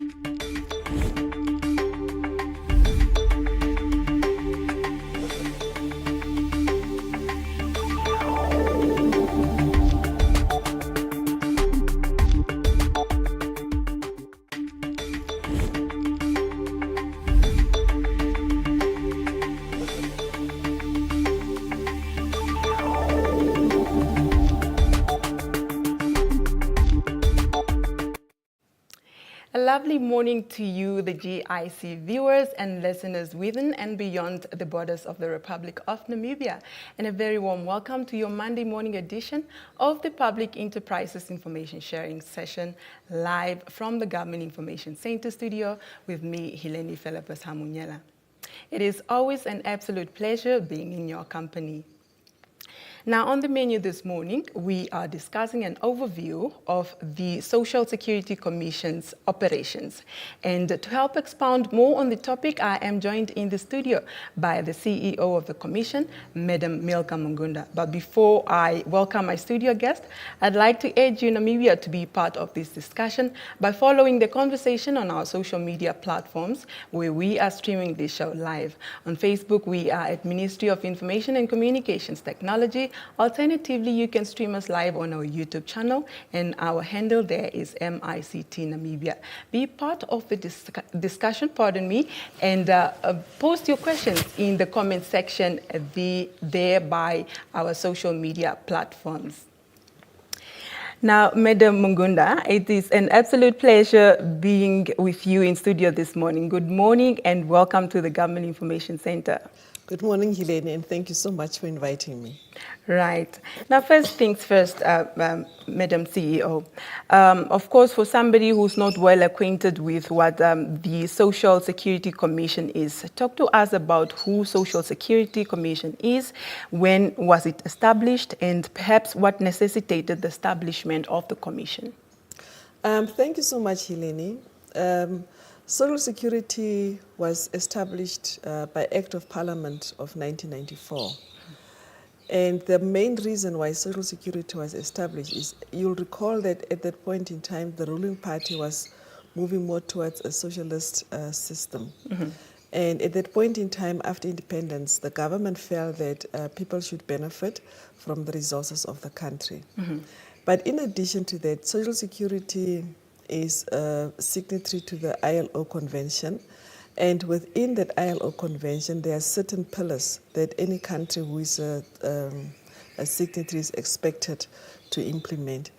A lovely morning to you, the GIC viewers and listeners within and beyond the borders of the Republic of Namibia. And a very warm welcome to your Monday morning edition of the Public Enterprises Information Sharing Session, live from the Government Information Center studio with me, Hileni Philippus Hamunyela. It is always an absolute pleasure being in your company. Now, on the menu this morning, we are discussing an overview of the Social Security Commission's operations. And to help expound more on the topic, I am joined in the studio by the CEO of the Commission, Madam Milka Mungunda. But before I welcome my studio guest, I'd like to urge you, Namibia, to be part of this discussion by following the conversation on our social media platforms, where we are streaming this show live. On Facebook, we are at Ministry of Information and Communications Technology. Alternatively, you can stream us live on our YouTube channel, and our handle there is MICT Namibia. Be part of the discussion, and post your questions in the comment section there by our social media platforms. Now, Madam Mungunda, it is an absolute pleasure being with you in studio this morning. Good morning and welcome to the Government Information Center. Good morning, Helene, and thank you so much for inviting me. Right. Now, first things first, Madam CEO. Of course, for somebody who's not well acquainted with what the Social Security Commission is, talk to us about who Social Security Commission is, when was it established, and perhaps what necessitated the establishment of the Commission. Thank you so much, Helene. Social Security was established by Act of Parliament of 1994. And the main reason why Social Security was established is, you'll recall that at that point in time, the ruling party was moving more towards a socialist system. Mm-hmm. And at that point in time, after independence, the government felt that people should benefit from the resources of the country. Mm-hmm. But in addition to that, Social Security is a signatory to the ILO Convention. And within that ILO Convention, there are certain pillars that any country who is a signatory is expected to implement.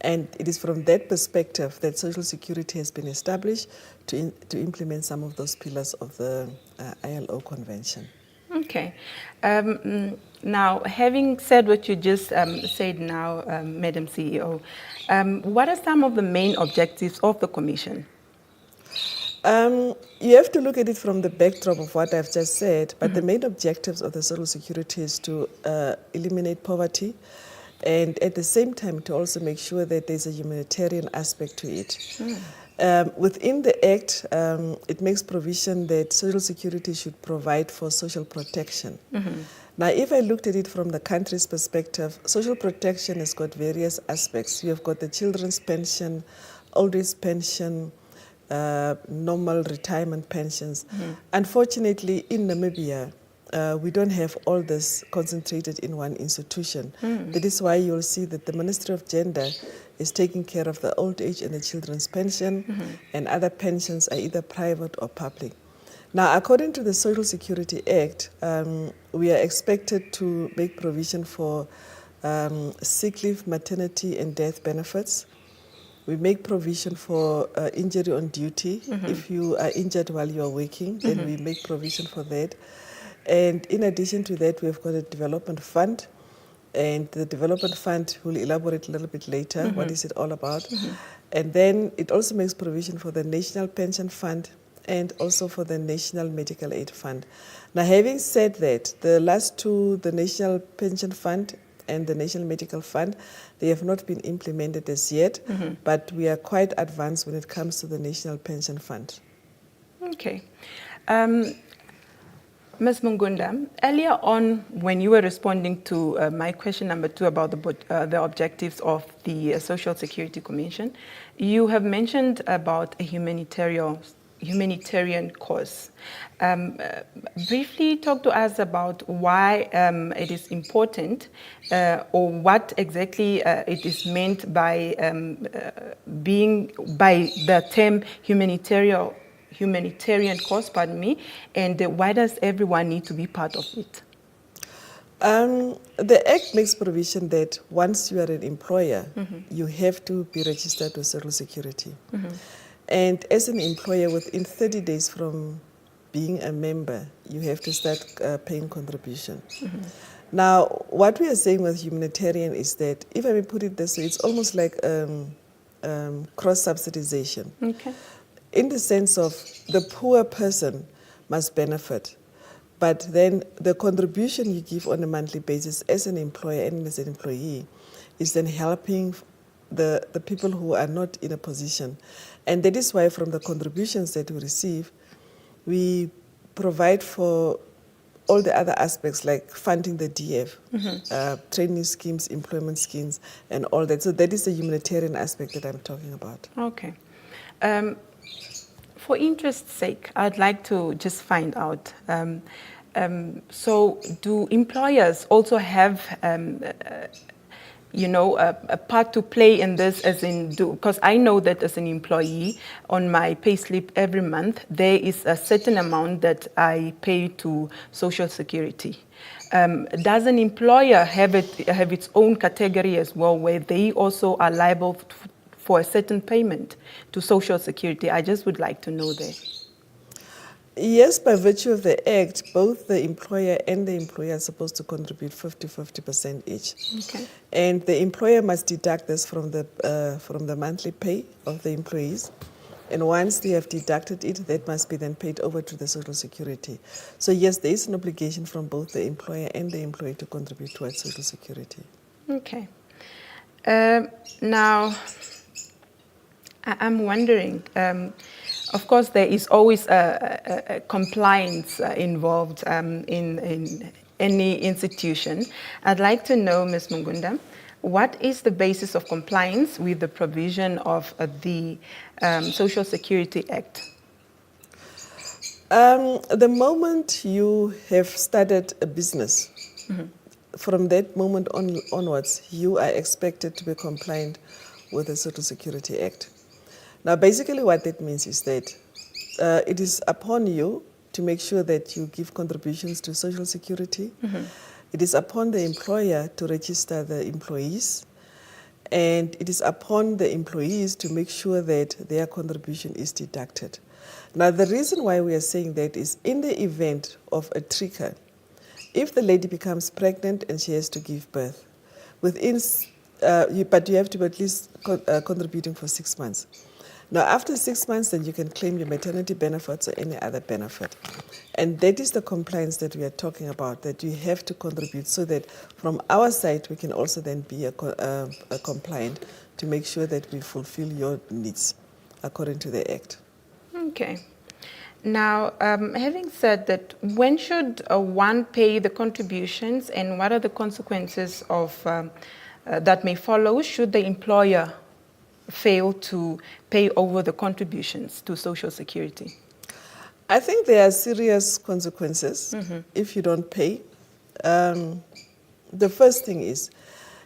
And it is from that perspective that Social Security has been established to implement some of those pillars of the ILO Convention. Okay. Now, having said what you just said now, Madam CEO, what are some of the main objectives of the Commission? You have to look at it from the backdrop of what I've just said, but the main objectives of the Social Security is to eliminate poverty, and at the same time to also make sure that there's a humanitarian aspect to it. Within the Act, it makes provision that Social Security should provide for social protection. Mm-hmm. Now, if I looked at it from the country's perspective, social protection has got various aspects. You have got the children's pension, old age pension, normal retirement pensions. Mm-hmm. Unfortunately, in Namibia, we don't have all this concentrated in one institution. Mm. That is why you'll see that the Ministry of Gender is taking care of the old age and the children's pension, mm-hmm. and other pensions are either private or public. Now, according to the Social Security Act, we are expected to make provision for sick leave, maternity, and death benefits. We make provision for injury on duty. Mm-hmm. If you are injured while you are working, then mm-hmm. we make provision for that. And in addition to that, we've got a development fund. And the development fund, will elaborate a little bit later, mm-hmm. what is it all about. Mm-hmm. And then it also makes provision for the National Pension Fund and also for the National Medical Aid Fund. Now, having said that, the last two, the National Pension Fund and the National Medical Fund, they have not been implemented as yet, mm-hmm. but we are quite advanced when it comes to the National Pension Fund. Okay. Ms. Mungunda, earlier on when you were responding to my question number 2 about the objectives of the Social Security Commission, you have mentioned about a humanitarian cause. Briefly talk to us about why it is important or what exactly it is meant by by the term humanitarian cause, pardon me, and why does everyone need to be part of it? The Act makes provision that once you are an employer, you have to be registered with Social Security. And as an employer, within 30 days from being a member, you have to start paying contribution. Now, what we are saying with humanitarian is that, if I may put it this way, it's almost like cross-subsidization. Okay. In the sense of the poor person must benefit, but then the contribution you give on a monthly basis as an employer and as an employee is then helping the people who are not in a position. And that is why from the contributions that we receive, we provide for all the other aspects like funding the DF, training schemes, employment schemes, and all that. So that is the humanitarian aspect that I'm talking about. Okay. For interest's sake, I'd like to just find out, so do employers also have a part to play in this, as in, because I know that as an employee, on my payslip every month, there is a certain amount that I pay to Social Security. Does an employer have its own category as well, where they also are liable for a certain payment to Social Security? I just would like to know that. Yes, by virtue of the Act, both the employer and the employer are supposed to contribute 50% each. Okay. And the employer must deduct this from the monthly pay of the employees. And once they have deducted it, that must be then paid over to the Social Security. So yes, there is an obligation from both the employer and the employee to contribute towards Social Security. Okay. Now, I'm wondering, of course, there is always a compliance involved in any institution. I'd like to know, Ms. Mungunda, what is the basis of compliance with the provision of the Social Security Act? The moment you have started a business, from that moment onwards, you are expected to be compliant with the Social Security Act. Now, basically what that means is that it is upon you to make sure that you give contributions to Social Security. It is upon the employer to register the employees. And it is upon the employees to make sure that their contribution is deducted. Now, the reason why we are saying that is, in the event of a trigger, if the lady becomes pregnant and she has to give birth, but you have to be at least contributing for 6 months. Now, after 6 months, then you can claim your maternity benefits or any other benefit. And that is the compliance that we are talking about, that you have to contribute so that from our side, we can also then be a compliant to make sure that we fulfill your needs according to the Act. Okay. Now, having said that, when should one pay the contributions, and what are the consequences of that may follow should the employer fail to pay over the contributions to Social Security? I think there are serious consequences if you don't pay. The first thing is,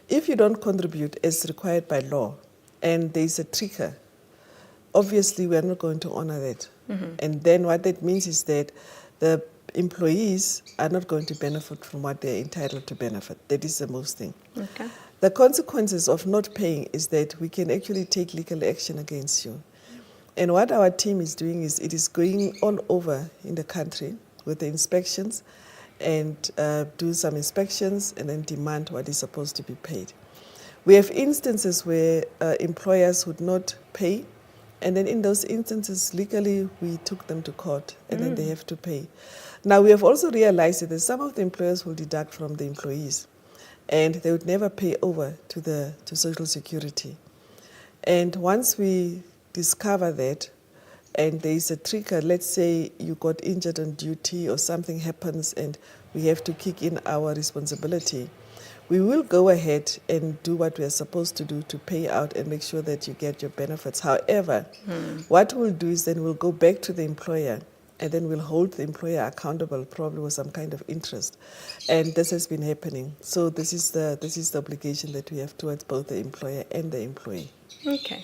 if you don't contribute as required by law and there is a trigger, obviously we are not going to honor that. And then what that means is that the employees are not going to benefit from what they're entitled to benefit. That is the most thing. Okay. The consequences of not paying is that we can actually take legal action against you. And what our team is doing is, it is going all over in the country with the inspections and do some inspections and then demand what is supposed to be paid. We have instances where employers would not pay, and then in those instances, legally, we took them to court, and then they have to pay. Now, we have also realized that some of the employers will deduct from the employees, and they would never pay over to Social Security. And once we discover that, and there is a trigger, let's say you got injured on duty or something happens and we have to kick in our responsibility, we will go ahead and do what we are supposed to do to pay out and make sure that you get your benefits. However, what we'll do is then we'll go back to the employer and then we'll hold the employer accountable, probably with some kind of interest. And this has been happening. So this is the obligation that we have towards both the employer and the employee. Okay.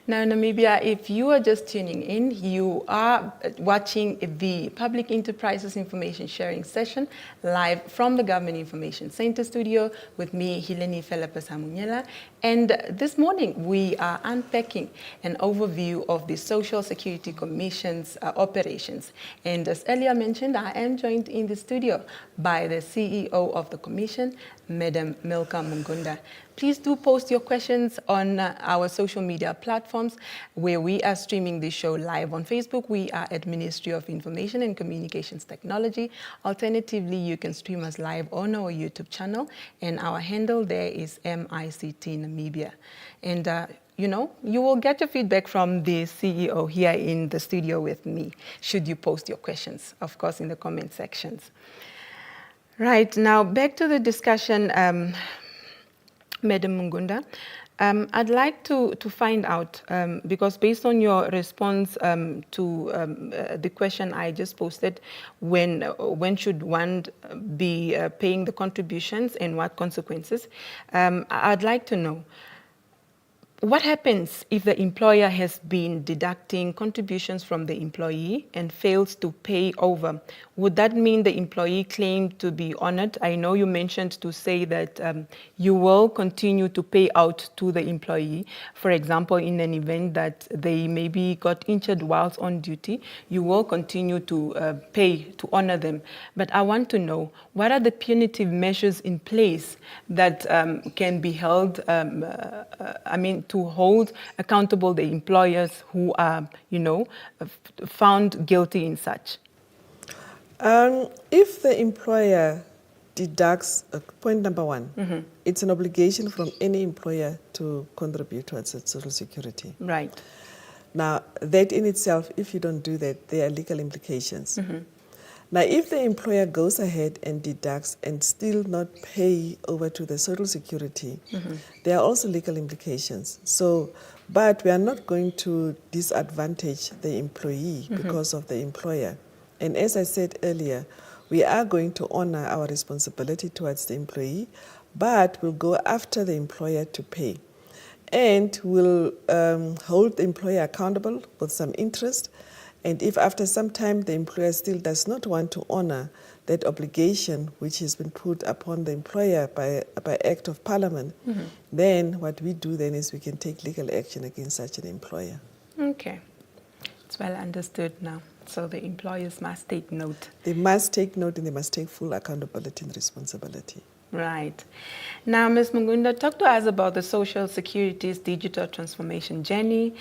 Now, Namibia, if you are just tuning in, you are watching the Public Enterprises Information Sharing Session live from the Government Information Center studio with me, Hileni Felepa-Samunyela. And this morning, we are unpacking an overview of the Social Security Commission's operations. And as earlier mentioned, I am joined in the studio by the CEO of the Commission, Madam Milka Mungunda. Please do post your questions on our social media platforms where we are streaming this show live. On Facebook, we are at Ministry of Information and Communications Technology. Alternatively, you can stream us live on our YouTube channel, and our handle there is MICT Namibia. And you will get your feedback from the CEO here in the studio with me, should you post your questions, of course, in the comment sections. Right, now back to the discussion, Madam Mungunda. I'd like to find out, because based on your response to the question I just posted, when should one be paying the contributions and what consequences, I'd like to know, what happens if the employer has been deducting contributions from the employee and fails to pay over? Would that mean the employee claimed to be honored? I know you mentioned to say that you will continue to pay out to the employee. For example, in an event that they maybe got injured whilst on duty, you will continue to pay to honor them. But I want to know, what are the punitive measures in place that can be held, to hold accountable the employers who are, found guilty in such? If the employer deducts, point number one, it's an obligation from any employer to contribute towards Social Security. Right. Now, that in itself, if you don't do that, there are legal implications. Now, if the employer goes ahead and deducts and still not pay over to the Social Security, there are also legal implications. So, but we are not going to disadvantage the employee because of the employer. And as I said earlier, we are going to honor our responsibility towards the employee, but we'll go after the employer to pay. And we'll hold the employer accountable with some interest. And if after some time the employer still does not want to honor that obligation which has been put upon the employer by Act of Parliament, then what we do then is we can take legal action against such an employer. Okay. It's well understood now. So the employers must take note. They must take note and they must take full accountability and responsibility. Right. Now, Ms. Mungunda, talk to us about the Social Security's digital transformation journey.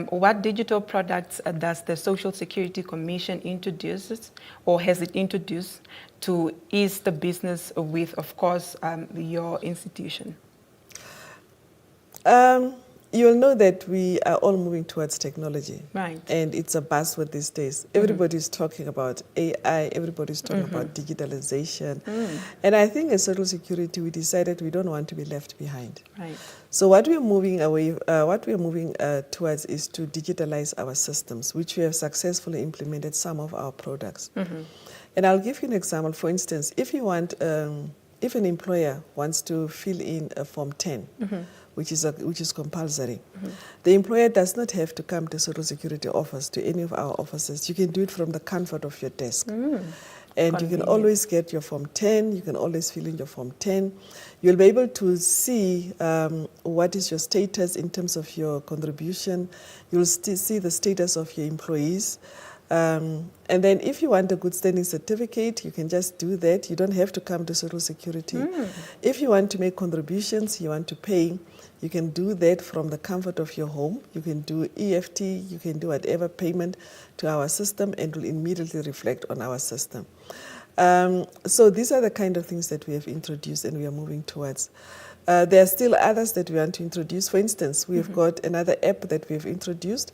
What digital products does the Social Security Commission introduce, or has it introduced, to ease the business with, of course, your institution? You'll know that we are all moving towards technology. Right. And it's a buzzword these days. Everybody's talking about AI, everybody's talking about digitalization. And I think as Social Security, we decided we don't want to be left behind. Right. So what we're moving towards is to digitalize our systems, which we have successfully implemented some of our products. And I'll give you an example. For instance, if you want, if an employer wants to fill in a Form 10, which is compulsory. The employer does not have to come to Social Security office, to any of our offices. You can do it from the comfort of your desk. And convenient. You can always get your Form 10, you can always fill in your Form 10. You'll be able to see what is your status in terms of your contribution. You'll still see the status of your employees. And then if you want a good standing certificate, you can just do that. You don't have to come to Social Security. If you want to make contributions, you want to pay, you can do that from the comfort of your home. You can do EFT, you can do whatever payment to our system, and it will immediately reflect on our system. So these are the kind of things that we have introduced and we are moving towards. There are still others that we want to introduce. For instance, we have got another app that we have introduced.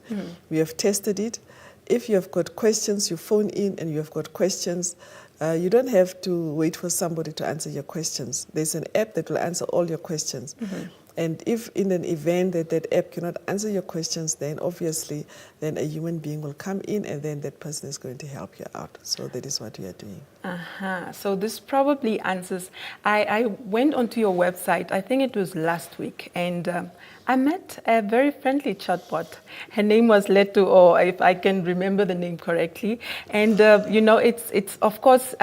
We have tested it. If you have got questions, you phone in and you have got questions. You don't have to wait for somebody to answer your questions. There's an app that will answer all your questions. And if in an event that that app cannot answer your questions, then obviously then a human being will come in and then that person is going to help you out. So that is what we are doing. So this probably answers. I went onto your website, I think it was last week, and I met a very friendly chatbot. Her name was Letu, or if I can remember the name correctly. And you know, it's of course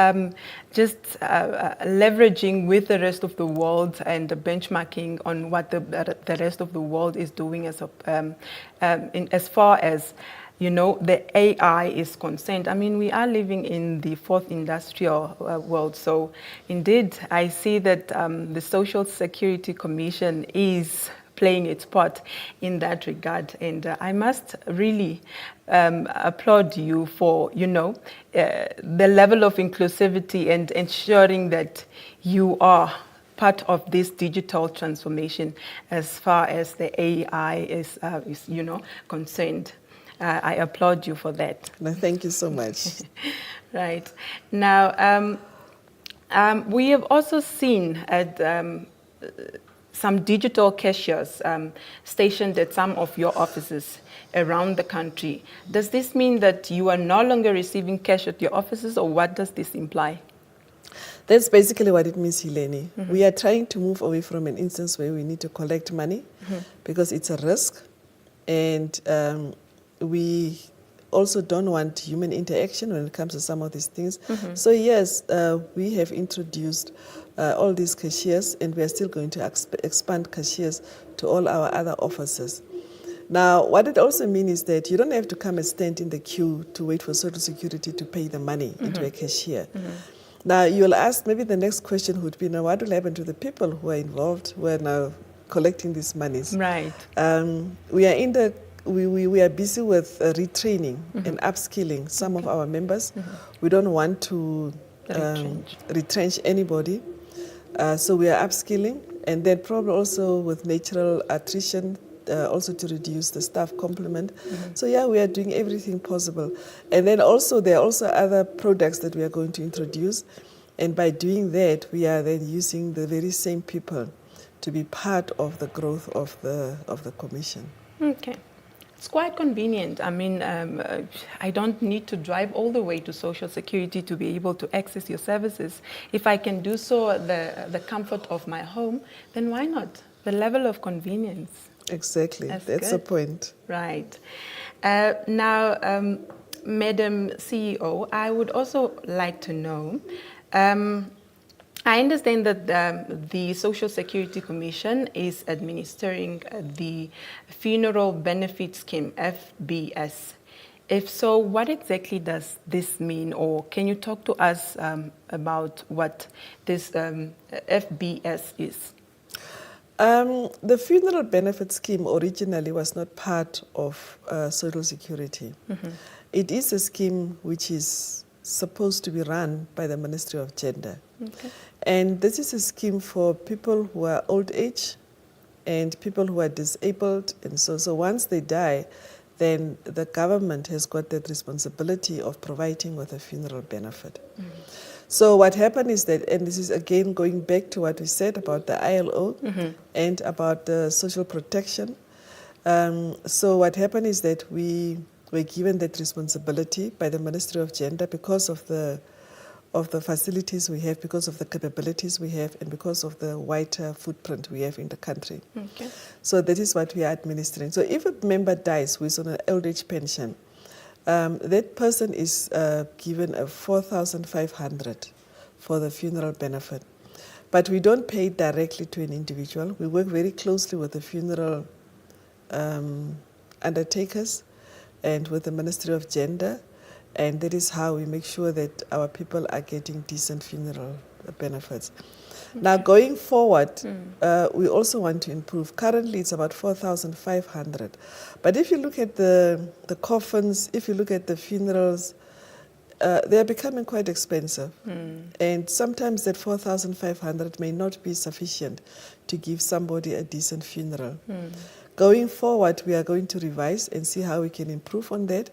just leveraging with the rest of the world and benchmarking on what the rest of the world is doing as far as, you know, the AI is concerned. I mean, we are living in the fourth industrial world. So indeed, I see that the Social Security Commission is playing its part in that regard. And I must really applaud you for, you know, the level of inclusivity and ensuring that you are part of this digital transformation as far as the AI is you know, concerned. I applaud you for that. No, thank you so much. Right. Now, we have also seen at some digital cashiers stationed at some of your offices around the country. Does this mean that you are no longer receiving cash at your offices, or what does this imply? That's basically what it means, Helene. We are trying to move away from an instance where we need to collect money because it's a risk, and we also don't want human interaction when it comes to some of these things. So yes, we have introduced all these cashiers, and we are still going to expand cashiers to all our other offices. Now, what it also means is that you don't have to come and stand in the queue to wait for Social Security to pay the money into a cashier. Now, you'll ask, maybe the next question would be, now what will happen to the people who are involved, who are now collecting these monies? Right. We are busy with retraining and upskilling some of our members. We don't want to retrench anybody. So we are upskilling, and then probably also with natural attrition, also to reduce the staff complement. So yeah, we are doing everything possible. And then also there are also other products that we are going to introduce. And by doing that, we are then using the very same people to be part of the growth of the commission. Okay. It's quite convenient. I mean, I don't need to drive all the way to Social Security to be able to access your services. If I can do so at the comfort of my home, then why not? The level of convenience. Exactly. That's the point. Right. Now, Madam CEO, I would also like to know, I understand that the Social Security Commission is administering the Funeral Benefit Scheme, FBS. If so, what exactly does this mean? Or can you talk to us about what this FBS is? The Funeral Benefit Scheme originally was not part of Social Security. It is a scheme which is supposed to be run by the Ministry of Gender. Okay. And this is a scheme for people who are old age and people who are disabled. And so once they die, then the government has got that responsibility of providing with a funeral benefit. So what happened is that, and this is again going back to what we said about the ILO and about the social protection. So what happened is that we were given that responsibility by the Ministry of Gender because of the facilities we have, because of the capabilities we have, and because of the wider footprint we have in the country. Okay. So that is what we are administering. So if a member dies who is on an old age pension, that person is given a 4,500 for the funeral benefit. But we don't pay it directly to an individual. We work very closely with the funeral undertakers and with the Ministry of Gender, and that is how we make sure that our people are getting decent funeral benefits. Okay. Now, going forward, we also want to improve. Currently, it's about 4,500. But if you look at the coffins, if you look at the funerals, they are becoming quite expensive. And sometimes that 4,500 may not be sufficient to give somebody a decent funeral. Going forward, we are going to revise and see how we can improve on that.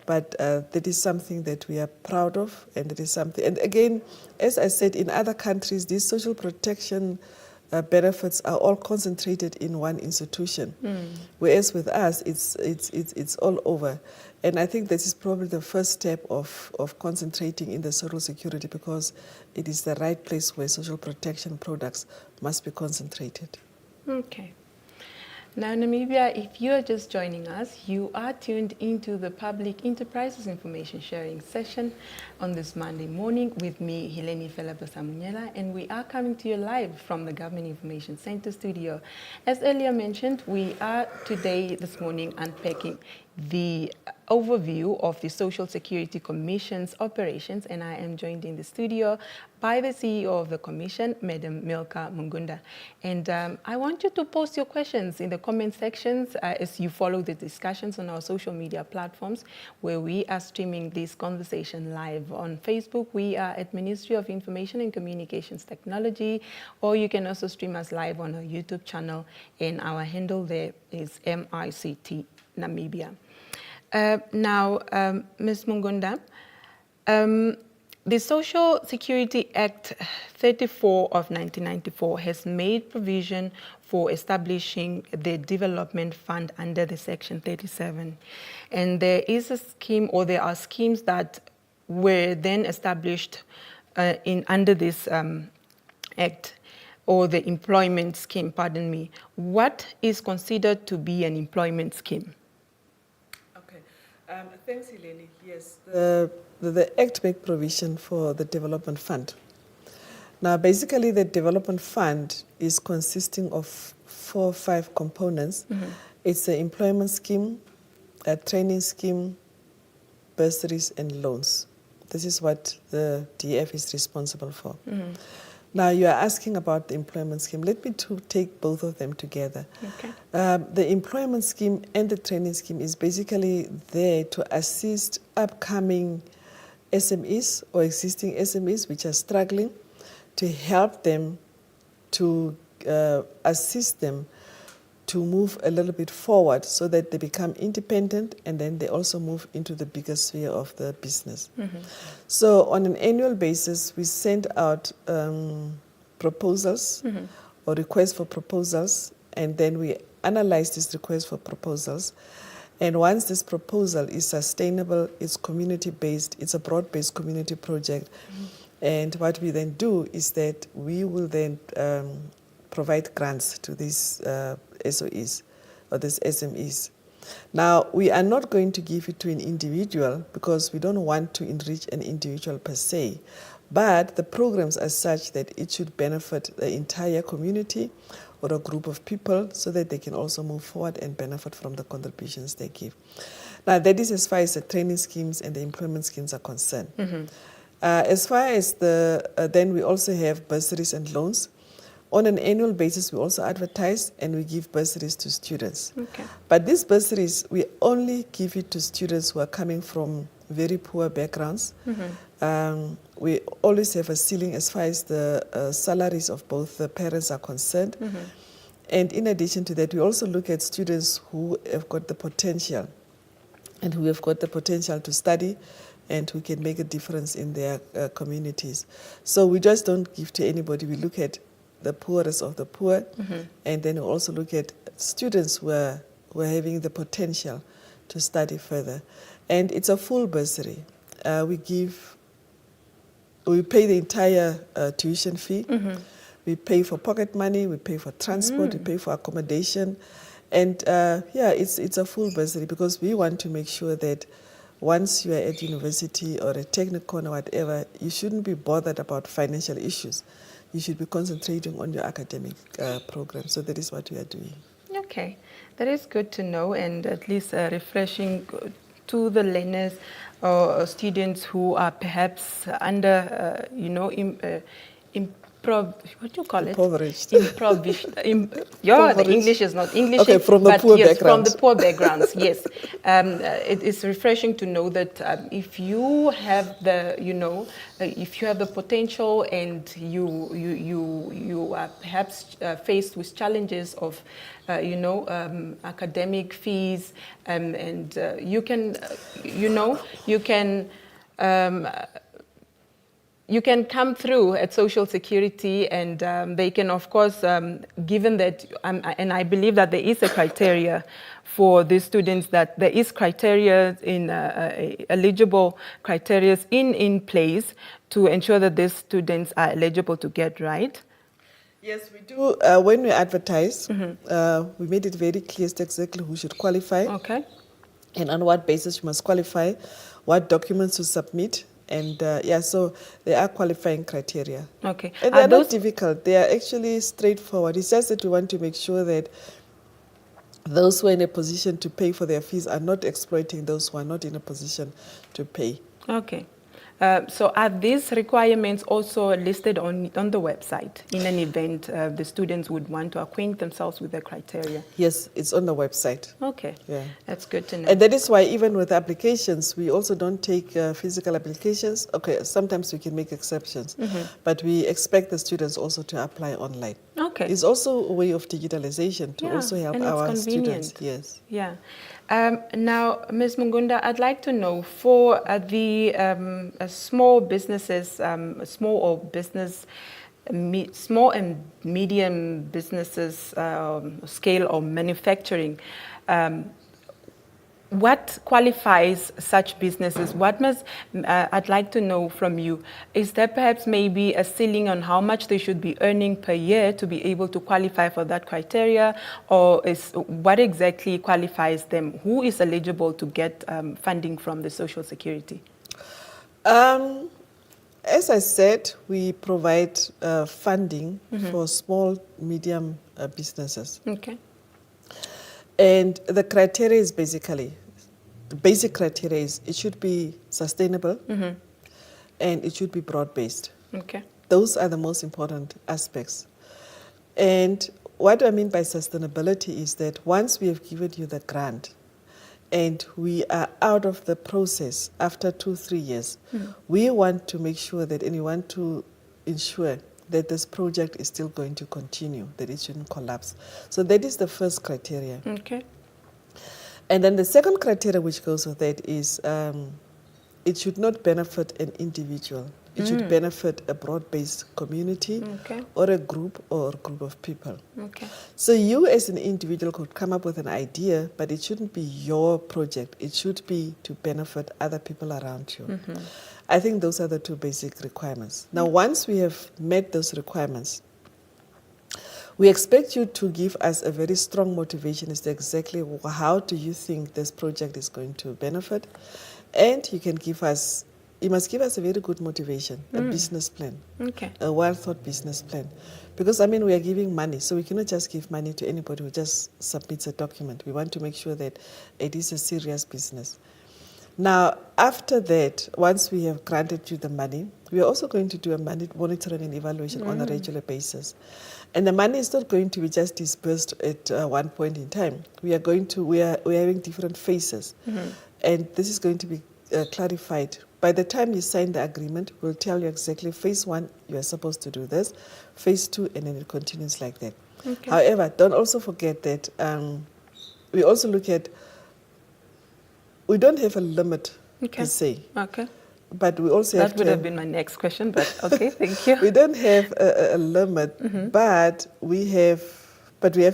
But that is something that we are proud of, and it is something. And again, as I said, in other countries, these social protection benefits are all concentrated in one institution, whereas with us, it's all over. And I think this is probably the first step of concentrating in the social security, because it is the right place where social protection products must be concentrated. Okay. Now, Namibia, if you are just joining us, you are tuned into the Public Enterprises Information Sharing session on this Monday morning with me, Heleni Felabosamunyela, and we are coming to you live from the Government Information Center studio. As earlier mentioned, we are today, this morning, unpacking the overview of the Social Security Commission's operations, and I am joined in the studio by the CEO of the Commission, Madam Milka Mungunda. And I want you to post your questions in the comment sections as you follow the discussions on our social media platforms, where we are streaming this conversation live. On Facebook, we are at Ministry of Information and Communications Technology, or you can also stream us live on our YouTube channel, and our handle there is MICT Namibia. Now, Ms. Mungunda, the Social Security Act 34 of 1994 has made provision for establishing the development fund under the Section 37. And there is a scheme, or there are schemes that were then established under this act, or the employment scheme, pardon me. What is considered to be an employment scheme? Thanks, Heleni. Yes, the Act makes provision for the development fund. Now, basically, the development fund is consisting of 4 or 5 components. It's an employment scheme, a training scheme, bursaries, and loans. This is what the DF is responsible for. Now, you are asking about the employment scheme. Let me take both of them together. Okay. The employment scheme and the training scheme is basically there to assist upcoming SMEs or existing SMEs which are struggling, to help them, to assist them to move a little bit forward so that they become independent, and then they also move into the bigger sphere of the business. So on an annual basis, we send out proposals or requests for proposals, and then we analyze this request for proposals. And once this proposal is sustainable, it's community-based, it's a broad-based community project, and what we then do is that we will then provide grants to these SOEs or these SMEs. Now, we are not going to give it to an individual because we don't want to enrich an individual per se, but the programs are such that it should benefit the entire community or a group of people so that they can also move forward and benefit from the contributions they give. Now, that is as far as the training schemes and the employment schemes are concerned. As far as then we also have bursaries and loans. On an annual basis, we also advertise and we give bursaries to students. Okay. But these bursaries, we only give it to students who are coming from very poor backgrounds. We always have a ceiling as far as the salaries of both the parents are concerned. And in addition to that, we also look at students who have got the potential and who have got the potential to study and who can make a difference in their communities. So we just don't give to anybody. We look at the poorest of the poor, and then we also look at students who are having the potential to study further. And it's a full bursary. We pay the entire tuition fee. We pay for pocket money, we pay for transport, we pay for accommodation. And it's a full bursary because we want to make sure that once you are at university or a technical or whatever, you shouldn't be bothered about financial issues. You should be concentrating on your academic program. So that is what we are doing. Okay. That is good to know, and at least refreshing to the learners or students who are perhaps under, what do you call it? Impoverished. The Impoverished. English is not English. Okay, from the but poor yes, backgrounds. from the poor backgrounds, yes. It is refreshing to know that if you have the, if you have the potential and you are perhaps faced with challenges of, academic fees, and you can, you can come through at Social Security, and they can, of course, given that, and I believe that there is a criteria for these students, that there is criteria in eligible criteria in place to ensure that these students are eligible to get, right? Yes, we do. When we advertise, we made it very clear exactly who should qualify. Okay. And on what basis you must qualify, what documents to submit. And so there are qualifying criteria. Okay. And they're not difficult. They are actually straightforward. It's just that we want to make sure that those who are in a position to pay for their fees are not exploiting those who are not in a position to pay. Okay. So are these requirements also listed on the website in an event the students would want to acquaint themselves with the criteria? Yes, it's on the website. Okay, yeah. That's good to know. And that is why even with applications, we also don't take physical applications. Okay, sometimes we can make exceptions, but we expect the students also to apply online. Okay. It's also a way of digitalization to also help our students. Yes. Yeah. Now, Ms. Mungunda, I'd like to know for the small businesses, small and medium businesses, scale or manufacturing, what qualifies such businesses? What must, I'd like to know from you, is there perhaps maybe a ceiling on how much they should be earning per year to be able to qualify for that criteria? Or what exactly qualifies them? Who is eligible to get funding from the Social Security? As I said, we provide funding for small, medium businesses. Okay. And the criteria is basically, the basic criteria is it should be sustainable and it should be broad-based. Okay. Those are the most important aspects. And what I mean by sustainability is that once we have given you the grant and we are out of the process after 2-3 years, we want to make sure that, and we want to ensure that this project is still going to continue, that it shouldn't collapse. So that is the first criteria. Okay. And then the second criteria which goes with that is it should not benefit an individual. It should benefit a broad-based community or a group of people. Okay. So you as an individual could come up with an idea, but it shouldn't be your project. It should be to benefit other people around you. I think those are the two basic requirements. Now, once we have met those requirements, we expect you to give us a very strong motivation as to exactly how do you think this project is going to benefit. And you must give us a very good motivation, a business plan, a well-thought business plan. Because, we are giving money, so we cannot just give money to anybody who just submits a document. We want to make sure that it is a serious business. Now, after that, once we have granted you the money, we are also going to do a monitoring and evaluation on a regular basis. And the money is not going to be just disbursed at one point in time. We are having different phases. And this is going to be clarified. By the time you sign the agreement, we'll tell you exactly phase 1, you are supposed to do this, phase 2, and then it continues like that. Okay. However, don't also forget that we also look at, we don't have a limit per se. Okay. But we also have that would have been my next question, but okay, thank you. We don't have a limit, but we have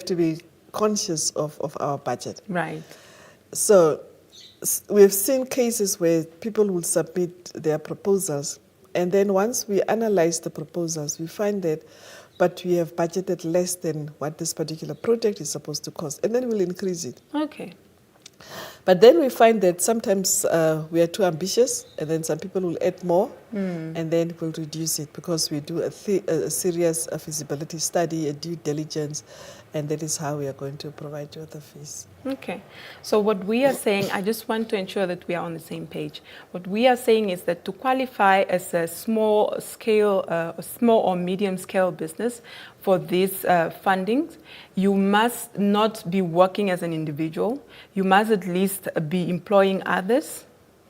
to be conscious of our budget. Right. So we've seen cases where people will submit their proposals, and then once we analyze the proposals, we find that, but we have budgeted less than what this particular project is supposed to cost, and then we'll increase it. Okay. But then we find that sometimes we are too ambitious, and then some people will add more, and then we'll reduce it because we do a serious feasibility study, a due diligence, and that is how we are going to provide you with the fees. Okay. So what we are saying, I just want to ensure that we are on the same page. What we are saying is that to qualify as a small or medium scale business for these fundings, you must not be working as an individual. You must at least be employing others,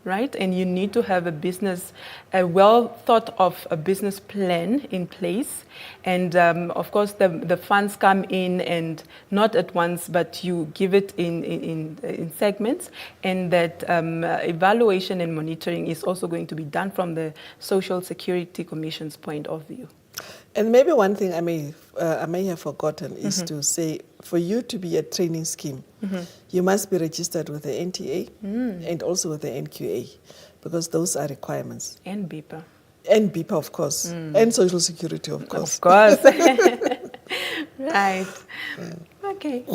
right? And you need to have a well thought of a business plan in place. And of course, the funds come in and not at once, but you give it in segments. And that evaluation and monitoring is also going to be done from the Social Security Commission's point of view. And maybe one thing I may have forgotten is to say, for you to be a training scheme, you must be registered with the NTA and also with the NQA, because those are requirements. And BIPA. And BIPA, of course. And Social Security, of course. Of course. Right. Okay.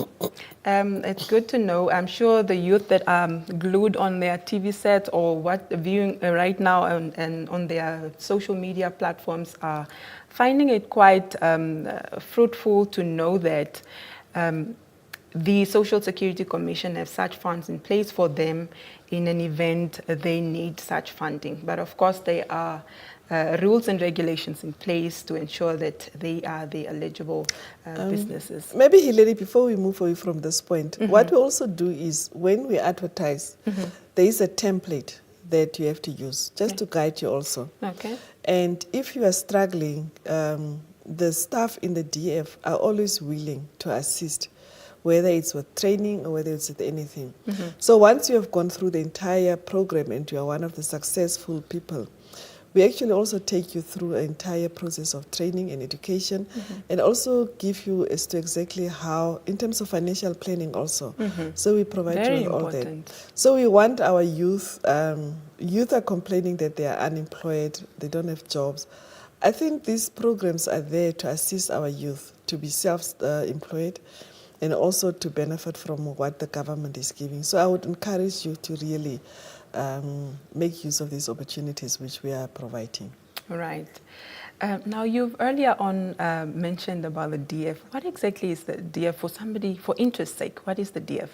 It's good to know. I'm sure the youth that are glued on their TV sets or viewing right now and on their social media platforms are finding it quite fruitful to know that the Social Security Commission has such funds in place for them in an event they need such funding. But of course, there are rules and regulations in place to ensure that they are the eligible businesses. Maybe, Hilary, before we move away from this point, what we also do is when we advertise, there is a template that you have to use just to guide you also. Okay. And if you are struggling, the staff in the DF are always willing to assist, whether it's with training or whether it's with anything. So once you have gone through the entire program and you are one of the successful people, we actually also take you through an entire process of training and education, and also give you as to exactly how, in terms of financial planning also. So we provide Very you with important. all that. So we want our youth, youth are complaining that they are unemployed, they don't have jobs. I think these programs are there to assist our youth to be self-employed and also to benefit from what the government is giving. So I would encourage you to really make use of these opportunities which we are providing. Right. Now, you've earlier on mentioned about the DF. What exactly is the DF for somebody, for interest's sake? What is the DF?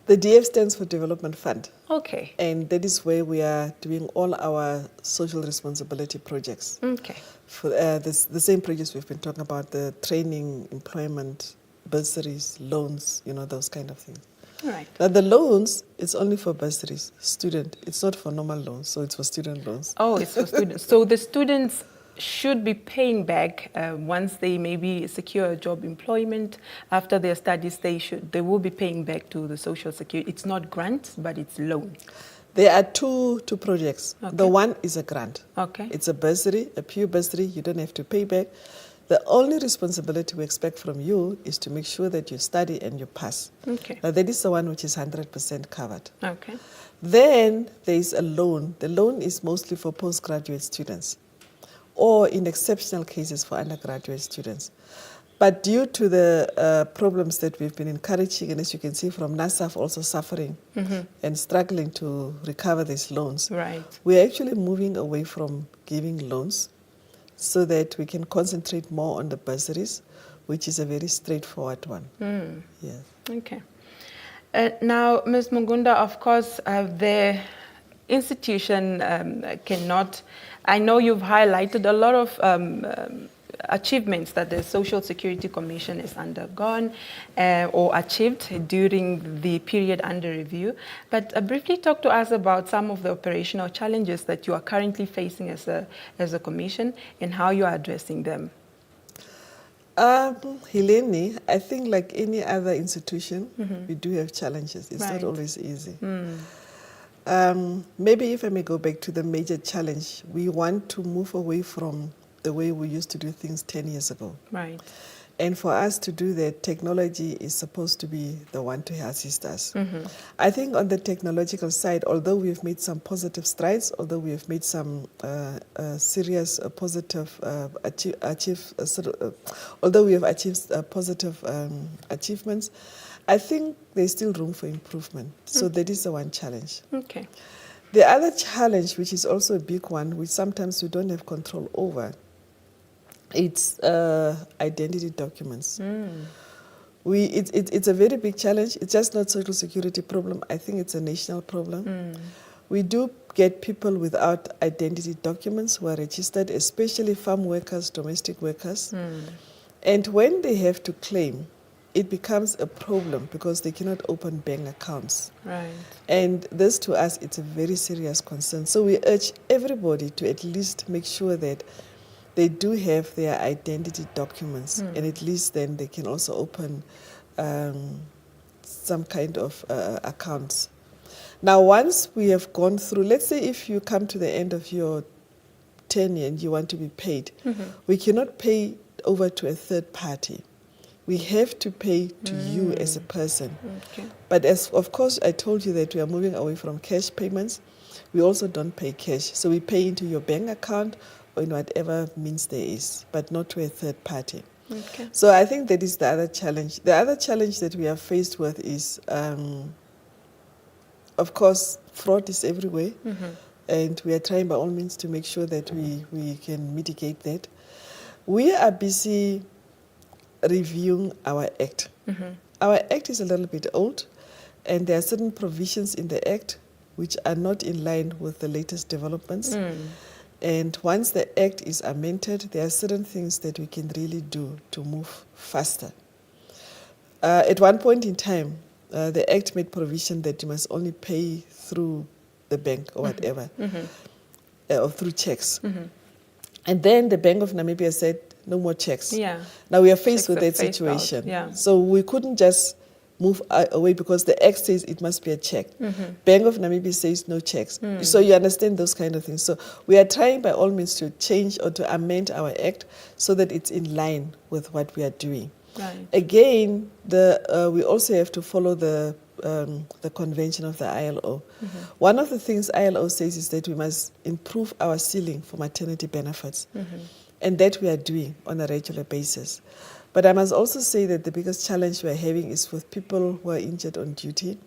The DF stands for Development Fund. Okay. And that is where we are doing all our social responsibility projects. Okay. For the same projects we've been talking about, the training, employment, bursaries, loans, those kind of things. Right. Now the loans, it's only for bursaries, student. It's not for normal loans, so it's for student loans. Oh, it's for students. So the students should be paying back once they maybe secure a job employment after their studies. They will be paying back to the Social Security. It's not grants, but it's loans. There are two projects. Okay. The one is a grant. Okay. It's a bursary, a pure bursary. You don't have to pay back. The only responsibility we expect from you is to make sure that you study and you pass. Okay. Now, that is the one which is 100% covered. Okay. Then there is a loan. The loan is mostly for postgraduate students or in exceptional cases for undergraduate students. But due to the problems that we've been encouraging, and as you can see from NASAF also suffering and struggling to recover these loans, Right. we're actually moving away from giving loans so that we can concentrate more on the bursaries, which is a very straightforward one. Yes. Okay. Now, Ms. Mungunda, of course, the institution cannot, I know you've highlighted a lot of achievements that the Social Security Commission has undergone or achieved during the period under review. But briefly talk to us about some of the operational challenges that you are currently facing as a commission and how you are addressing them. Helene, I think like any other institution, we do have challenges. It's Right. not always easy. Maybe if I may go back to the major challenge, we want to move away from the way we used to do things 10 years ago. Right. And for us to do that, technology is supposed to be the one to assist us. I think on the technological side, although we have made some positive strides, although we have made some serious positive although we have achieved positive achievements, I think there's still room for improvement. So that is the one challenge. Okay. The other challenge, which is also a big one, which sometimes we don't have control over, it's identity documents. It's a very big challenge. It's just not social security problem. I think it's a national problem. We do get people without identity documents who are registered, especially farm workers, domestic workers. And when they have to claim, it becomes a problem because they cannot open bank accounts. Right. And this, to us, it's a very serious concern. So we urge everybody to at least make sure that they do have their identity documents, and at least then they can also open some kind of accounts. Now, once we have gone through, let's say if you come to the end of your tenure and you want to be paid, we cannot pay over to a third party. We have to pay to you as a person. Okay. But as of course, I told you that we are moving away from cash payments. We also don't pay cash. So we pay into your bank account or in whatever means there is, but not to a third party. Okay. So I think that is the other challenge. The other challenge that we are faced with is, of course, fraud is everywhere. And we are trying by all means to make sure that we can mitigate that. We are busy reviewing our Act. Our Act is a little bit old, and there are certain provisions in the Act which are not in line with the latest developments. And once the Act is amended, there are certain things that we can really do to move faster. At one point in time, the Act made provision that you must only pay through the bank or whatever, or through checks. And then the Bank of Namibia said, no more checks. Yeah. Now we are faced Checks with are that phased out. situation. Yeah. So we couldn't just move away because the Act says it must be a check. Bank of Namibia says no checks. So you understand those kind of things. So we are trying by all means to change or to amend our Act so that it's in line with what we are doing. Right. Again, we also have to follow the convention of the ILO. One of the things ILO says is that we must improve our ceiling for maternity benefits. And that we are doing on a regular basis. But I must also say that the biggest challenge we are having is with people who are injured on duty.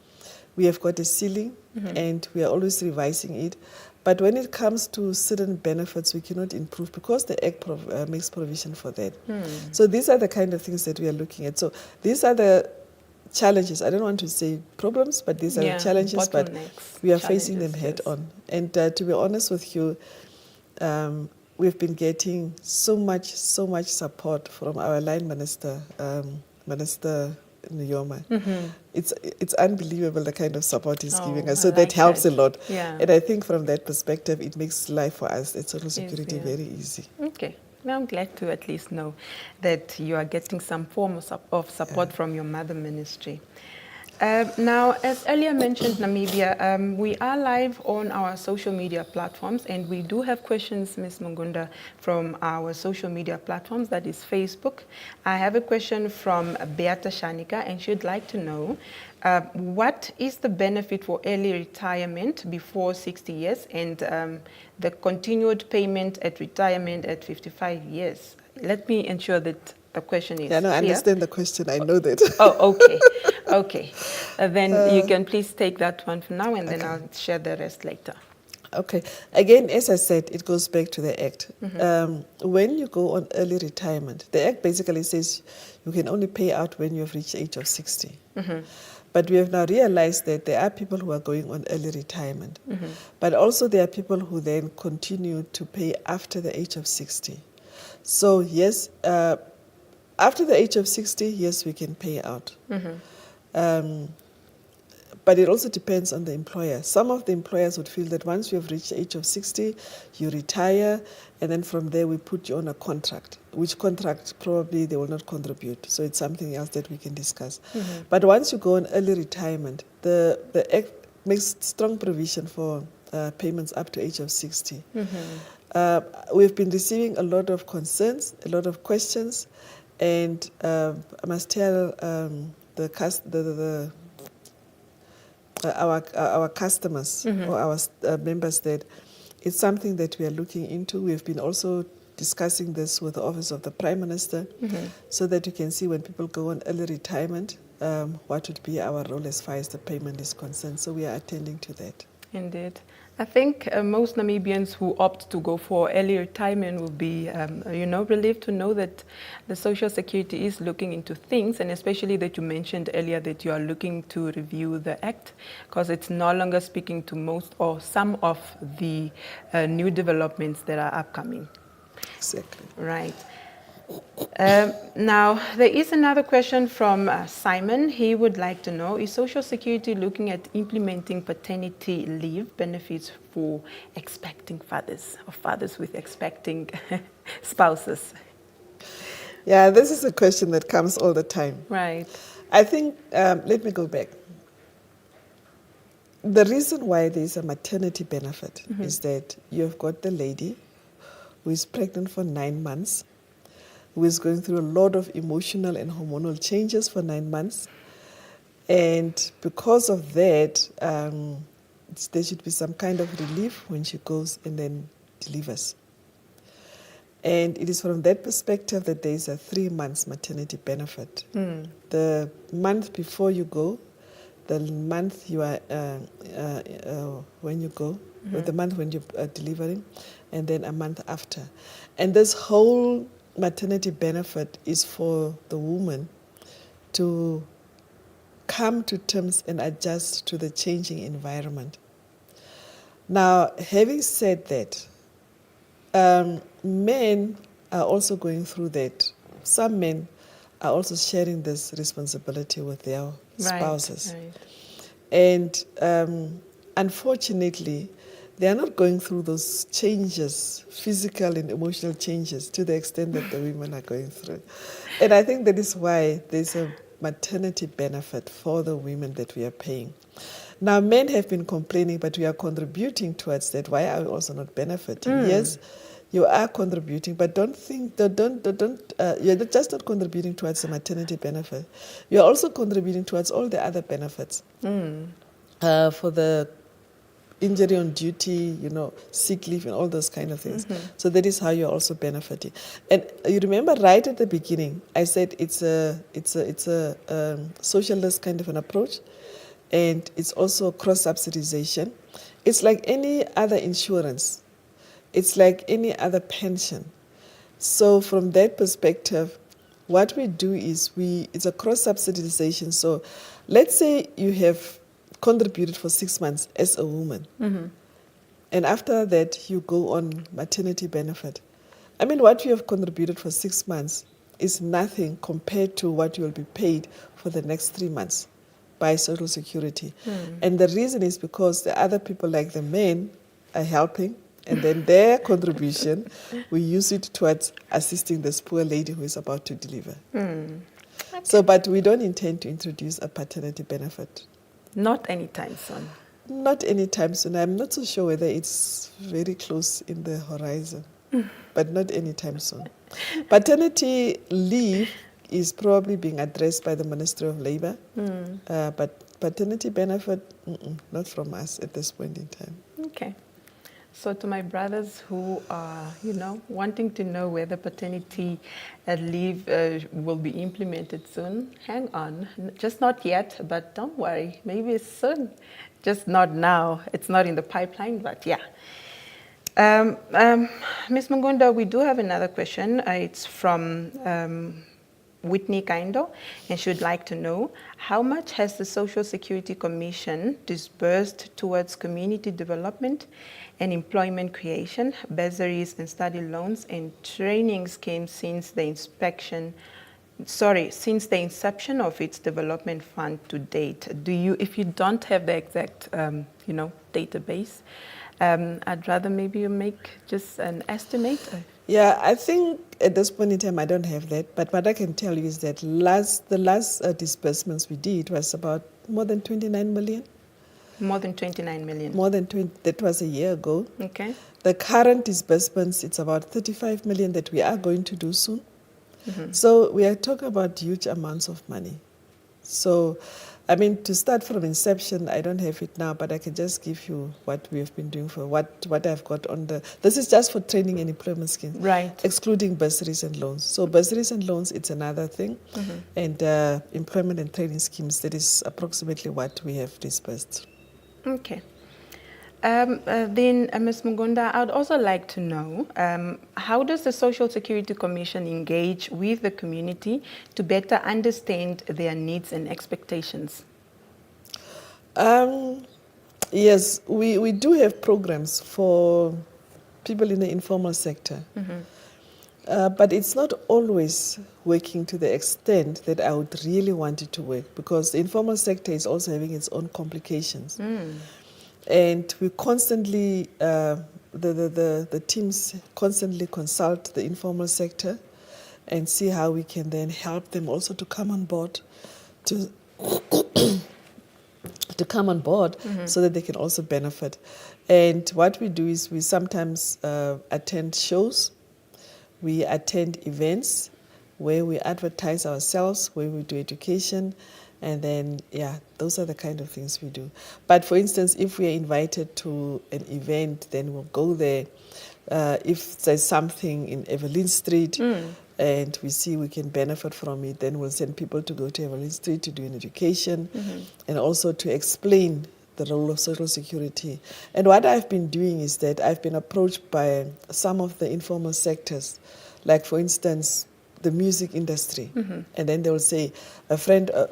We have got a ceiling and we are always revising it. But when it comes to certain benefits, we cannot improve because the Act makes provision for that. So these are the kind of things that we are looking at. So these are the challenges. I don't want to say problems, but these are the challenges, but we are facing them head on. And to be honest with you, we've been getting so much support from our line minister, Minister Nyoma. It's unbelievable the kind of support he's giving us. So that helps a lot. Yeah. And I think from that perspective, it makes life for us at Social Security very easy. Okay. Now I'm glad to at least know that you are getting some form of support from your mother ministry. Now, as earlier mentioned, Namibia, we are live on our social media platforms, and we do have questions, Ms. Mungunda, from our social media platforms, that is Facebook. I have a question from Beata Shanika, and she'd like to know, what is the benefit for early retirement before 60 years and the continued payment at retirement at 55 years? Let me ensure that the question is I understand the question. I know that. Oh, okay. Okay. Then you can please take that one for now, and then I'll share the rest later. Okay. Again, as I said, it goes back to the Act. When you go on early retirement, the Act basically says you can only pay out when you have reached the age of 60. But we have now realized that there are people who are going on early retirement. But also there are people who then continue to pay after the age of 60. So yes, after the age of 60, yes, we can pay out. But it also depends on the employer. Some of the employers would feel that once you have reached the age of 60, you retire, and then from there we put you on a contract, which contract probably they will not contribute. So it's something else that we can discuss. But once you go on early retirement, the Act makes strong provision for payments up to age of 60. We've been receiving a lot of concerns, a lot of questions, and I must tell our customers or our members that it's something that we are looking into. We've been also discussing this with the Office of the Prime Minister so that you can see when people go on early retirement, what would be our role as far as the payment is concerned. So we are attending to that. Indeed. I think most Namibians who opt to go for early retirement will be, relieved to know that the Social Security is looking into things, and especially that you mentioned earlier that you are looking to review the Act, because it's no longer speaking to most or some of the new developments that are upcoming. Exactly. Right. Now, there is another question from Simon. He would like to know, is Social Security looking at implementing paternity leave benefits for expecting fathers or fathers with expecting spouses? Yeah, this is a question that comes all the time. Right. I think, let me go back. The reason why there is a maternity benefit is that you've got the lady who is pregnant for 9 months, who is going through a lot of emotional and hormonal changes for 9 months. And because of that, there should be some kind of relief when she goes and then delivers. And it is from that perspective that there is a 3 months maternity benefit. The month before you go, the month you are when you go, or the month when you're delivering, and then a month after. And this whole maternity benefit is for the woman to come to terms and adjust to the changing environment. Now, having said that, men are also going through that. Some men are also sharing this responsibility with their spouses. Right. And unfortunately, they are not going through those changes, physical and emotional changes, to the extent that the women are going through. And I think that is why there's a maternity benefit for the women that we are paying. Now, men have been complaining, but we are contributing towards that. Why are we also not benefiting? Yes, you are contributing, but don't think that you're just not contributing towards the maternity benefit. You're also contributing towards all the other benefits for the injury on duty, sick leave, and all those kind of things. So that is how you're also benefiting. And you remember right at the beginning, I said it's a socialist kind of an approach, and it's also cross subsidization. It's like any other insurance. It's like any other pension. So from that perspective, what we do is it's a cross subsidization. So let's say you have contributed for 6 months as a woman. And after that, you go on maternity benefit. I mean, what you have contributed for 6 months is nothing compared to what you will be paid for the next 3 months by Social Security. And the reason is because the other people, like the men, are helping, and then their contribution, we use it towards assisting this poor lady who is about to deliver. Okay. So, but we don't intend to introduce a paternity benefit. Not anytime soon. Not anytime soon. I'm not so sure whether it's very close in the horizon, but not anytime soon. Paternity leave is probably being addressed by the Ministry of Labour, but paternity benefit, not from us at this point in time. Okay. So to my brothers who are, wanting to know whether paternity leave will be implemented soon, hang on. Just not yet, but don't worry. Maybe it's soon. Just not now. It's not in the pipeline, but yeah. Ms. Mangunda, we do have another question. It's from Whitney Kaindo, and she would like to know, how much has the Social Security Commission disbursed towards community development and employment creation, bursaries and study loans and training schemes since the inception of its development fund to date? If you don't have the exact, database, I'd rather maybe you make just an estimate. Yeah, I think at this point in time I don't have that, but what I can tell you is that the last disbursements we did was about more than 29 million. More than 29 million. More than 20, that was a year ago. Okay. The current disbursements, it's about 35 million that we are going to do soon. So we are talking about huge amounts of money. So, I mean, to start from inception, I don't have it now, but I can just give you what we have been doing for what I've got on this is just for training and employment schemes. Right. Excluding bursaries and loans. So bursaries and loans, it's another thing. And employment and training schemes, that is approximately what we have disbursed. Okay. Then, Ms. Mugunda, I'd also like to know how does the Social Security Commission engage with the community to better understand their needs and expectations? Yes, we do have programs for people in the informal sector. But it's not always working to the extent that I would really want it to work, because the informal sector is also having its own complications. And we constantly, the teams constantly consult the informal sector and see how we can then help them also to come on board, to come on board so that they can also benefit. And what we do is we sometimes attend shows, we attend events where we advertise ourselves, where we do education, and then, yeah, those are the kind of things we do. But for instance, if we are invited to an event, then we'll go there. If there's something in Evelyn Street and we see we can benefit from it, then we'll send people to go to Evelyn Street to do an education and also to explain the role of Social Security. And what I've been doing is that I've been approached by some of the informal sectors, like for instance, the music industry. And then they will say,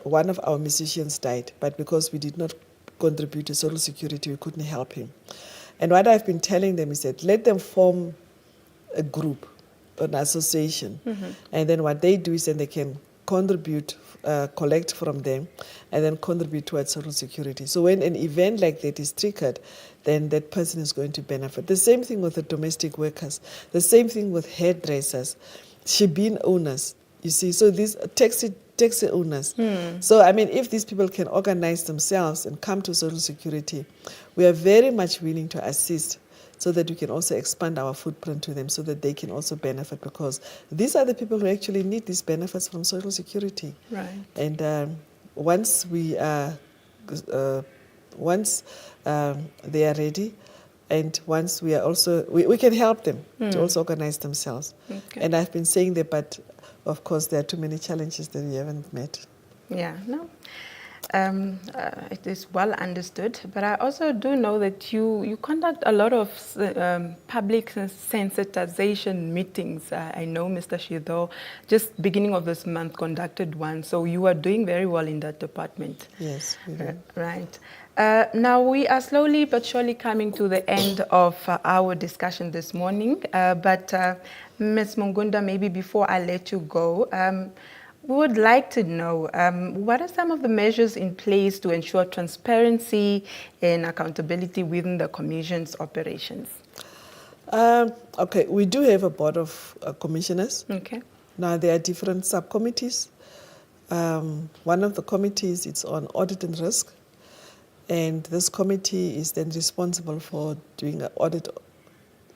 one of our musicians died, but because we did not contribute to Social Security, we couldn't help him. And what I've been telling them is that let them form a group, an association. And then what they do is then they can contribute, collect from them, and then contribute towards Social Security. So when an event like that is triggered, then that person is going to benefit. The same thing with the domestic workers. The same thing with hairdressers, shebeen owners. You see, so these taxi owners. So, I mean, if these people can organize themselves and come to Social Security, we are very much willing to assist so that we can also expand our footprint to them so that they can also benefit, because these are the people who actually need these benefits from Social Security. Right. And once they are ready, and once we are also, we can help them to also organize themselves. Okay. And I've been saying that, but of course there are too many challenges that we haven't met. Yeah, no. It is well understood, but I also do know that you conduct a lot of public sensitization meetings. I know Mr. Shido just beginning of this month conducted one, so you are doing very well in that department. Yes, we do. Right. Now we are slowly but surely coming to the end of our discussion this morning, but Ms. Mungunda, maybe before I let you go, we would like to know what are some of the measures in place to ensure transparency and accountability within the Commission's operations? Okay, we do have a board of commissioners. Okay. Now there are different subcommittees. One of the committees is on audit and risk, and this committee is then responsible for doing an audit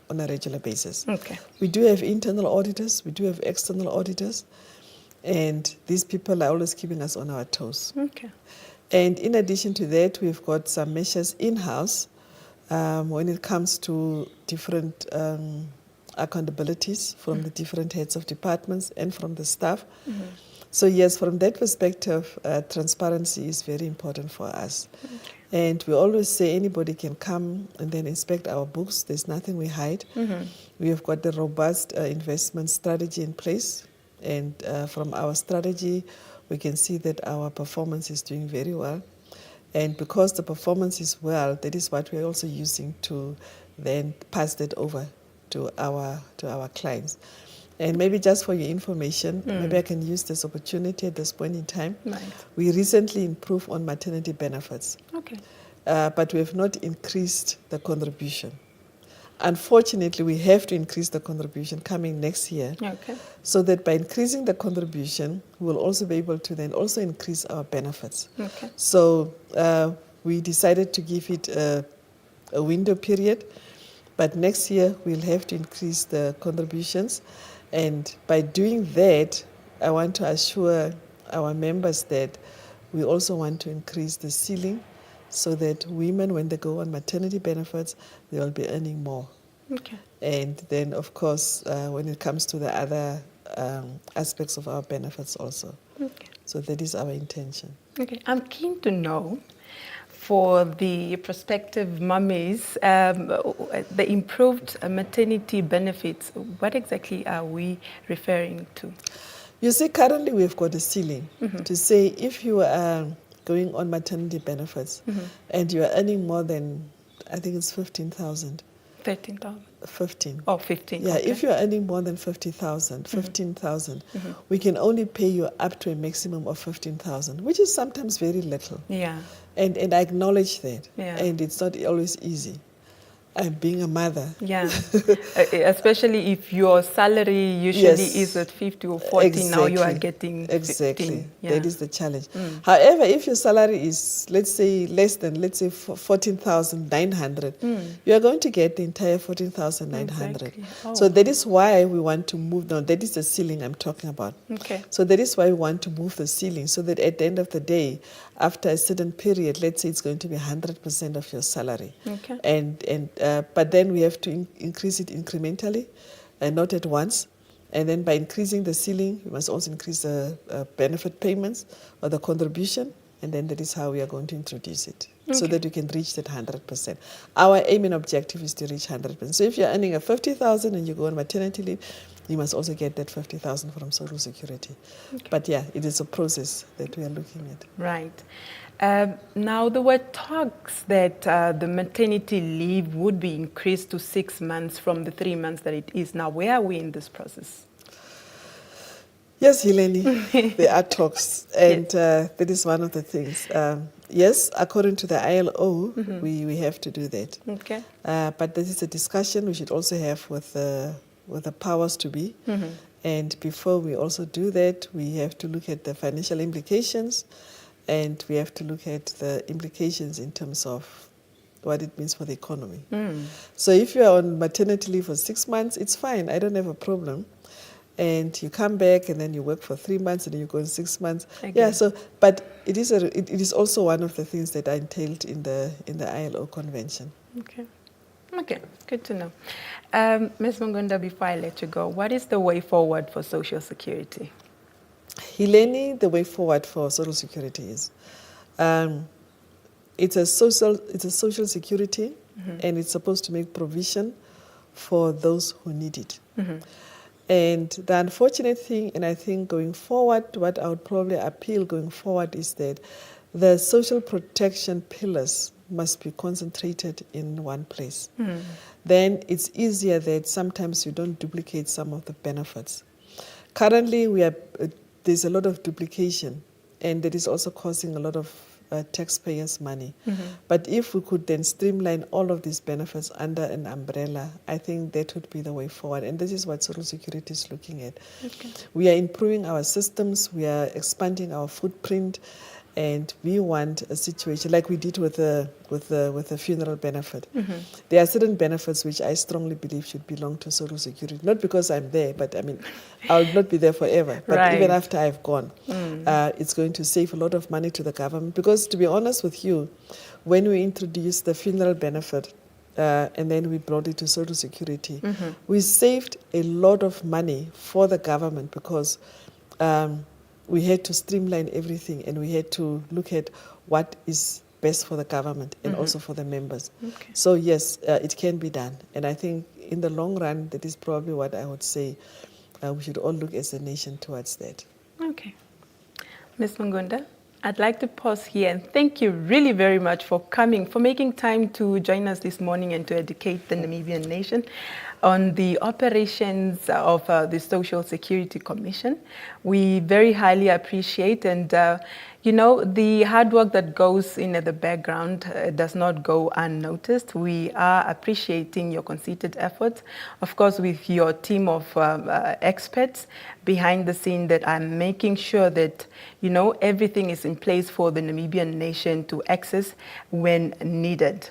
on a regular basis. Okay. We do have internal auditors, we do have external auditors, and these people are always keeping us on our toes. Okay. And in addition to that, we've got some measures in-house when it comes to different accountabilities from the different heads of departments and from the staff. So yes, from that perspective, transparency is very important for us. Okay. And we always say anybody can come and then inspect our books. There's nothing we hide. We have got the robust investment strategy in place. And from our strategy, we can see that our performance is doing very well. And because the performance is well, that is what we're also using to then pass that over to our clients. And maybe just for your information, maybe I can use this opportunity at this point in time. Right. We recently improved on maternity benefits, Okay. but we have not increased the contribution. Unfortunately, we have to increase the contribution coming next year, Okay. so that by increasing the contribution, we'll also be able to then also increase our benefits. Okay. So we decided to give it a window period, but next year we'll have to increase the contributions. And by doing that, I want to assure our members that we also want to increase the ceiling so that women, when they go on maternity benefits, they will be earning more. Okay. And then, of course, when it comes to the other aspects of our benefits also. Okay. So that is our intention. Okay. I'm keen to know, for the prospective mummies, the improved maternity benefits, what exactly are we referring to? You see, currently we've got a ceiling to say if you are going on maternity benefits and you are earning more than, I think it's 15,000. 13,000. 15. Oh, 15. Yeah, okay. if you're earning more than 50,000, 15,000, we can only pay you up to a maximum of 15,000, which is sometimes very little. Yeah. And I acknowledge that. Yeah. And it's not always easy. Being a mother. Yeah, especially if your salary usually is at 50 or 40, exactly. now you are getting 15. Exactly, Yeah. that is the challenge. However, if your salary is, let's say, less than, let's say, 14,900, you are going to get the entire 14,900. Exactly. Oh. So that is why we want to move down. That is the ceiling I'm talking about. Okay. So that is why we want to move the ceiling, so that at the end of the day, after a certain period, let's say it's going to be 100% of your salary. Okay. But then we have to increase it incrementally and not at once. And then by increasing the ceiling, we must also increase the benefit payments or the contribution. And then that is how we are going to introduce it, so that we can reach that 100%. Our aim and objective is to reach 100%. So if you're earning a 50,000 and you go on maternity leave, you must also get that 50,000 from Social Security. Okay. But yeah, it is a process that we are looking at. Right. Now, there were talks that the maternity leave would be increased to 6 months from the 3 months that it is now. Where are we in this process? Yes, Helene, there are talks, and that is one of the things. Yes, according to the ILO, we have to do that. Okay. But this is a discussion we should also have with the powers to be. And before we also do that, we have to look at the financial implications, and we have to look at the implications in terms of what it means for the economy. So if you are on maternity leave for 6 months, it's fine. I don't have a problem. And you come back and then you work for 3 months and then you go in 6 months. Okay. Yeah. So, but it is also one of the things that are entailed in the ILO convention. Okay. Okay. Good to know. Ms. Mungunda, before I let you go, what is the way forward for Social Security? Helene, the way forward for Social Security is it's a social security, and it's supposed to make provision for those who need it. And the unfortunate thing, and I think going forward, what I would probably appeal going forward is that the social protection pillars must be concentrated in one place. Then it's easier that sometimes you don't duplicate some of the benefits. Currently, there's a lot of duplication, and that is also causing a lot of taxpayers' money. But if we could then streamline all of these benefits under an umbrella, I think that would be the way forward. And this is what Social Security is looking at. Okay. We are improving our systems, we are expanding our footprint, and we want a situation like we did with the funeral benefit. There are certain benefits which I strongly believe should belong to Social Security. Not because I'm there, but I mean, I'll not be there forever. But right. Even after I've gone, it's going to save a lot of money to the government. Because to be honest with you, when we introduced the funeral benefit, and then we brought it to Social Security, we saved a lot of money for the government because we had to streamline everything, and we had to look at what is best for the government and also for the members. Okay. So yes, it can be done. And I think in the long run, that is probably what I would say we should all look as a nation towards that. Okay. Ms. Mungunda, I'd like to pause here and thank you really very much for coming, for making time to join us this morning and to educate the Namibian nation on the operations of the Social Security Commission. We very highly appreciate, and you know, the hard work that goes in at the background does not go unnoticed. We are appreciating your concerted efforts, of course, with your team of experts behind the scene that are making sure that, you know, everything is in place for the Namibian nation to access when needed.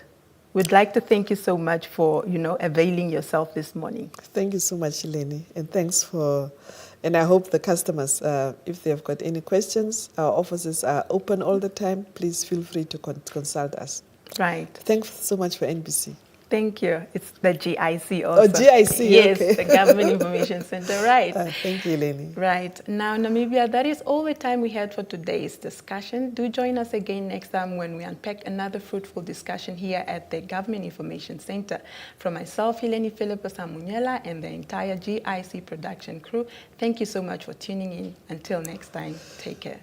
We'd like to thank you so much for, you know, availing yourself this morning. Thank you so much, Eleni, and thanks for, and I hope the customers, if they've got any questions, our offices are open all the time. Please feel free to consult us. Right. Thanks so much for NBC. Thank you. It's the GIC also. Oh, GIC, yes, okay. the Government Information Center, right. Thank you, Lenny. Right. Now, Namibia, that is all the time we had for today's discussion. Do join us again next time when we unpack another fruitful discussion here at the Government Information Center. From myself, Heleni Philippa Samunyela, and the entire GIC production crew, thank you so much for tuning in. Until next time, take care.